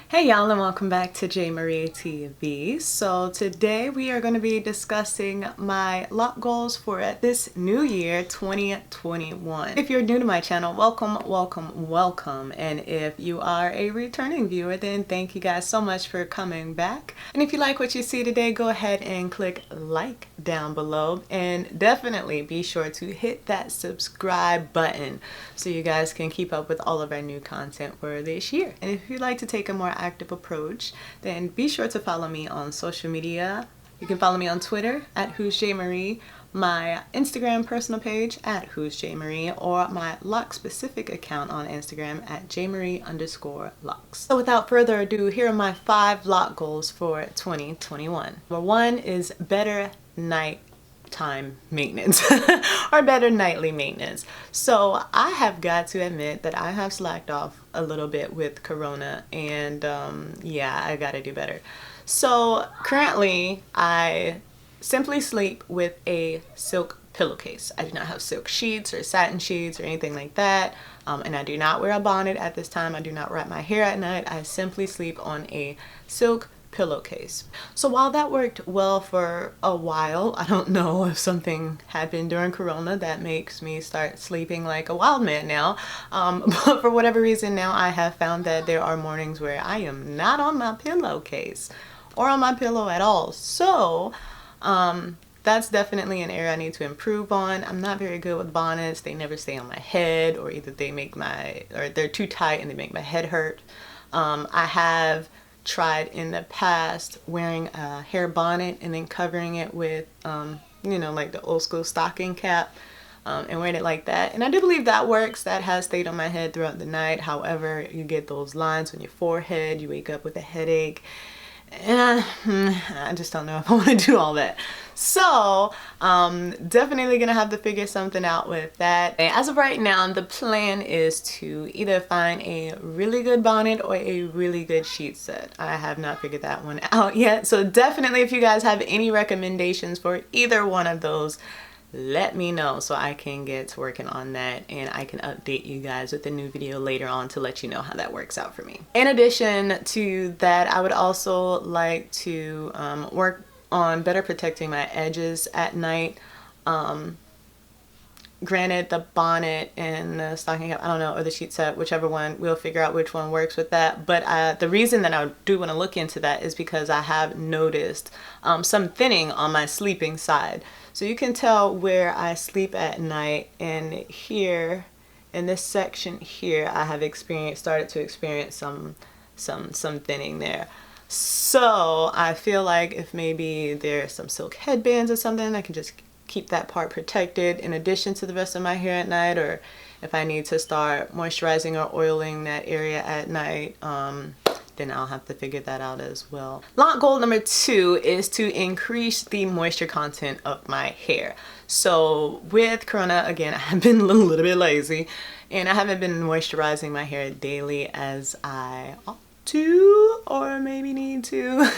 Hey y'all, and welcome back to J.Marie TV. So today we are going to be discussing my Loc goals for this new year 2021. If you're new to my channel, welcome. And if you are a returning viewer, then thank you guys so much for coming back. And if you like what you see today, go ahead and click like down below, and definitely be sure to hit that subscribe button so you guys can keep up with all of our new content for this year. And if you'd like to take a more active approach, then be sure to follow me on social media. You can follow me on Twitter at Who's J.Marie, my Instagram personal page at Who's J.Marie, or my Loc specific account on Instagram at J.Marie_Locs. So without further ado, here are my 5 Loc goals for 2021. Number 1 is better nighttime maintenance or better nightly maintenance. So I have got to admit that I have slacked off a little bit with Corona, and yeah, I gotta do better. So currently I simply sleep with a silk pillowcase. I do not have silk sheets or satin sheets or anything like that, and I do not wear a bonnet at this time. I do not wrap my hair at night. I simply sleep on a silk pillowcase. So while that worked well for a while, I don't know if something happened during Corona that makes me start sleeping like a wild man now, but for whatever reason now I have found that there are mornings where I am not on my pillowcase or on my pillow at all. So that's definitely an area I need to improve on. I'm not very good with bonnets. They never stay on my head, or either they're too tight and they make my head hurt. I have tried in the past wearing a hair bonnet and then covering it with you know, like the old school stocking cap, and wearing it like that, and I do believe that works. That has stayed on my head throughout the night. However, you get those lines on your forehead, you wake up with a headache, and I just don't know if I want to do all that. So definitely gonna have to figure something out with that. As of right now, the plan is to either find a really good bonnet or a really good sheet set. I have not figured that one out yet, so definitely if you guys have any recommendations for either one of those, let me know so I can get to working on that, and I can update you guys with a new video later on to let you know how that works out for me. In addition to that, I would also like to work on better protecting my edges at night. Granted, the bonnet and the stocking cap, I don't know, or the sheet set, whichever one, we'll figure out which one works with that. But the reason that I do want to look into that is because I have noticed some thinning on my sleeping side. So you can tell where I sleep at night, and here in this section here I have started to experience some thinning there. So I feel like if maybe there's some silk headbands or something, I can just keep that part protected in addition to the rest of my hair at night, or if I need to start moisturizing or oiling that area at night, then I'll have to figure that out as well. Loc goal number 2 is to increase the moisture content of my hair. So with Corona, again, I have been a little bit lazy, and I haven't been moisturizing my hair daily as I ought to, or maybe need to.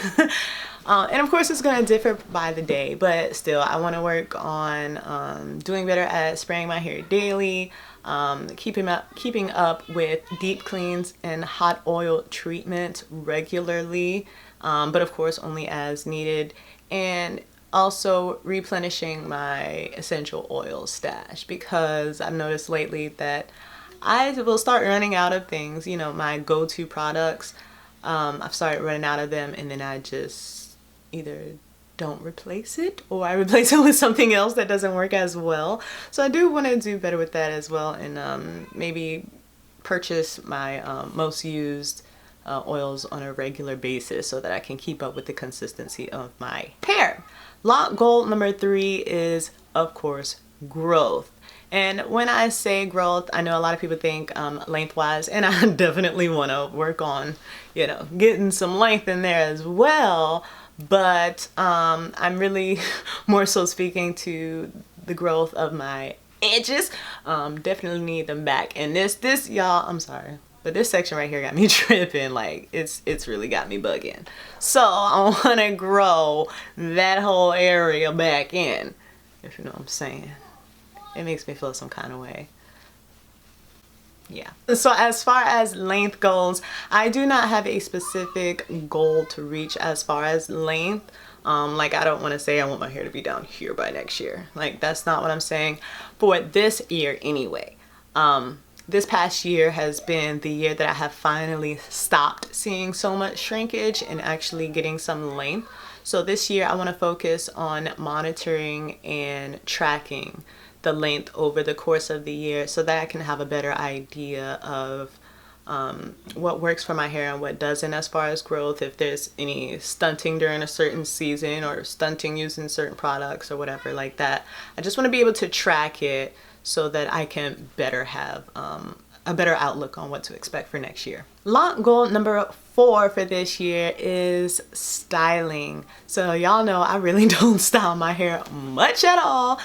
And of course it's going to differ by the day, but still I want to work on doing better at spraying my hair daily, keeping up with deep cleans and hot oil treatment regularly, but of course only as needed, and also replenishing my essential oil stash, because I've noticed lately that I will start running out of things, you know, my go-to products. I've started running out of them, and then I just either don't replace it, or I replace it with something else that doesn't work as well. So I do want to do better with that as well, and maybe purchase my most used oils on a regular basis so that I can keep up with the consistency of my hair. Loc goal number 3 is, of course, growth. And when I say growth, I know a lot of people think lengthwise, and I definitely want to work on, you know, getting some length in there as well. But I'm really more so speaking to the growth of my edges. Definitely need them back. And this y'all, I'm sorry, but this section right here got me tripping. Like it's really got me bugging. So I want to grow that whole area back in, if you know what I'm saying. It makes me feel some kind of way. yeah. So as far as length goes, I do not have a specific goal to reach as far as length. Like I don't want to say I want my hair to be down here by next year. Like that's not what I'm saying for this year anyway. This past year has been the year that I have finally stopped seeing so much shrinkage and actually getting some length. So this year I want to focus on monitoring and tracking the length over the course of the year so that I can have a better idea of what works for my hair and what doesn't as far as growth, if there's any stunting during a certain season or stunting using certain products or whatever like that. I just want to be able to track it so that I can better have a better outlook on what to expect for next year. Loc goal number 4 for this year is styling. So y'all know I really don't style my hair much at all.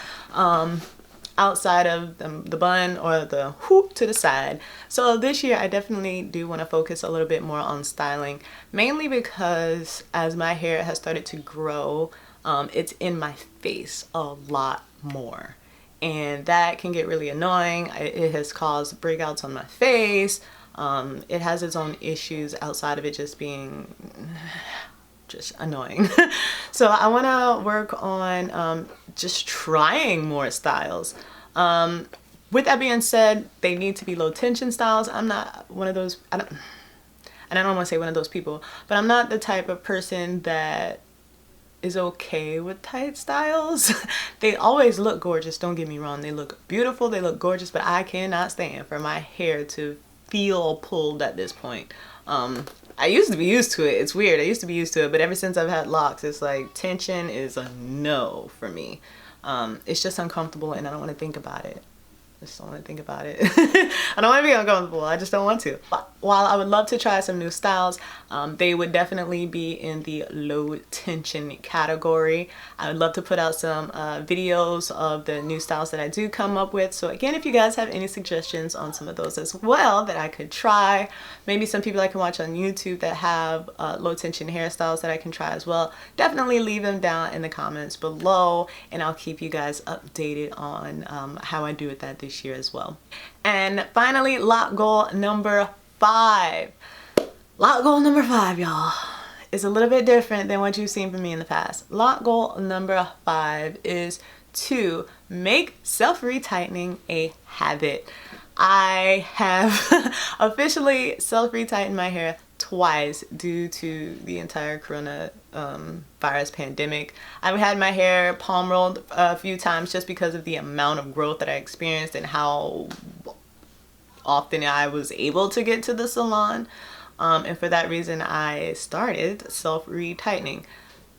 Outside of the bun or the hoop to the side. So this year I definitely do want to focus a little bit more on styling, mainly because as my hair has started to grow, it's in my face a lot more. And that can get really annoying. It has caused breakouts on my face. It has its own issues outside of it just being just annoying. So I want to work on just trying more styles. With that being said, they need to be low tension styles. I'm not one of those, and I don't want to say one of those people, but I'm not the type of person that is okay with tight styles. They always look gorgeous, don't get me wrong. They look beautiful, they look gorgeous, but I cannot stand for my hair to feel pulled at this point. I used to be used to it. It's weird. I used to be used to it, but ever since I've had locks, it's like tension is a no for me. It's just uncomfortable and I don't want to think about it. I just don't want to think about it. I don't want to be uncomfortable. I just don't want to. But while I would love to try some new styles, they would definitely be in the low tension category. I would love to put out some videos of the new styles that I do come up with. So again, if you guys have any suggestions on some of those as well that I could try, maybe some people I can watch on YouTube that have low tension hairstyles that I can try as well, definitely leave them down in the comments below and I'll keep you guys updated on how I do with that this year as well. And finally, loc goal number 5. Loc goal number 5, y'all, is a little bit different than what you've seen from me in the past. Loc goal number 5 is to make self-retightening a habit. I have officially self-retightened my hair twice due to the entire coronavirus pandemic. I've had my hair palm rolled a few times just because of the amount of growth that I experienced and how often I was able to get to the salon. And for that reason, I started self-retightening.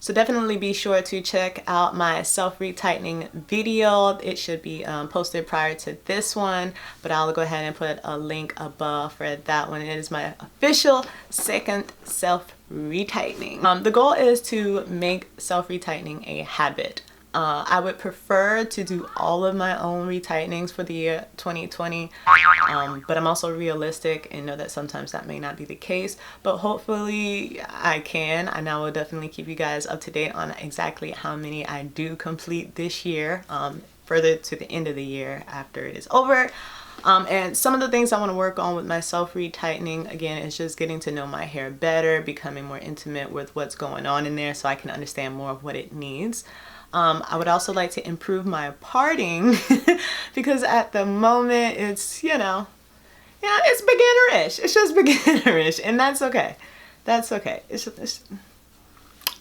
So definitely be sure to check out my self-retightening video. It should be posted prior to this one, but I'll go ahead and put a link above for that one. It is my official second self-retightening. The goal is to make self-retightening a habit. I would prefer to do all of my own retightenings for the year 2020, but I'm also realistic and know that sometimes that may not be the case, but hopefully I can, and I will definitely keep you guys up to date on exactly how many I do complete this year, further to the end of the year after it is over. And some of the things I want to work on with my self-retightening, again, is just getting to know my hair better, becoming more intimate with what's going on in there so I can understand more of what it needs. I would also like to improve my parting because at the moment it's, it's beginnerish. It's just beginnerish, and that's okay. That's okay.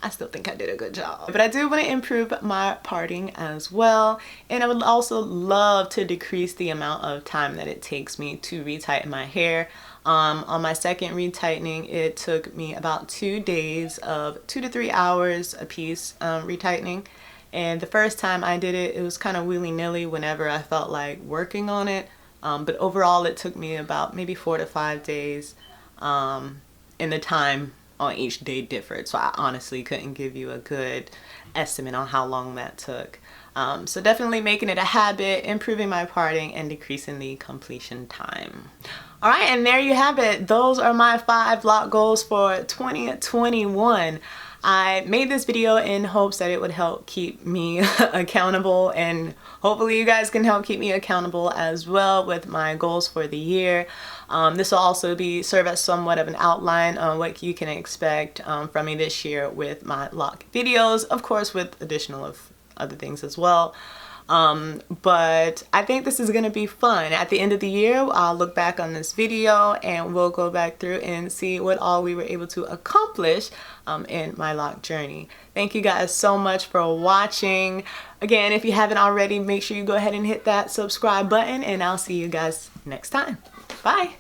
I still think I did a good job. But I do want to improve my parting as well. And I would also love to decrease the amount of time that it takes me to retighten my hair. On my second retightening, it took me about 2 days of 2 to 3 hours a piece retightening. And the first time I did it, it was kind of willy-nilly whenever I felt like working on it. But overall, it took me about maybe 4 to 5 days. And the time on each day differed. So I honestly couldn't give you a good estimate on how long that took. So definitely making it a habit, improving my parting, and decreasing the completion time. All right, and there you have it. Those are my 5 loc goals for 2021. I made this video in hopes that it would help keep me accountable, and hopefully you guys can help keep me accountable as well with my goals for the year. This will also serve as somewhat of an outline on what you can expect from me this year with my loc videos, of course with additional of other things as well. But I think this is going to be fun. At the end of the year, I'll look back on this video and we'll go back through and see what all we were able to accomplish in my loc journey. Thank you guys so much for watching. Again, if you haven't already, make sure you go ahead and hit that subscribe button, and I'll see you guys next time. Bye.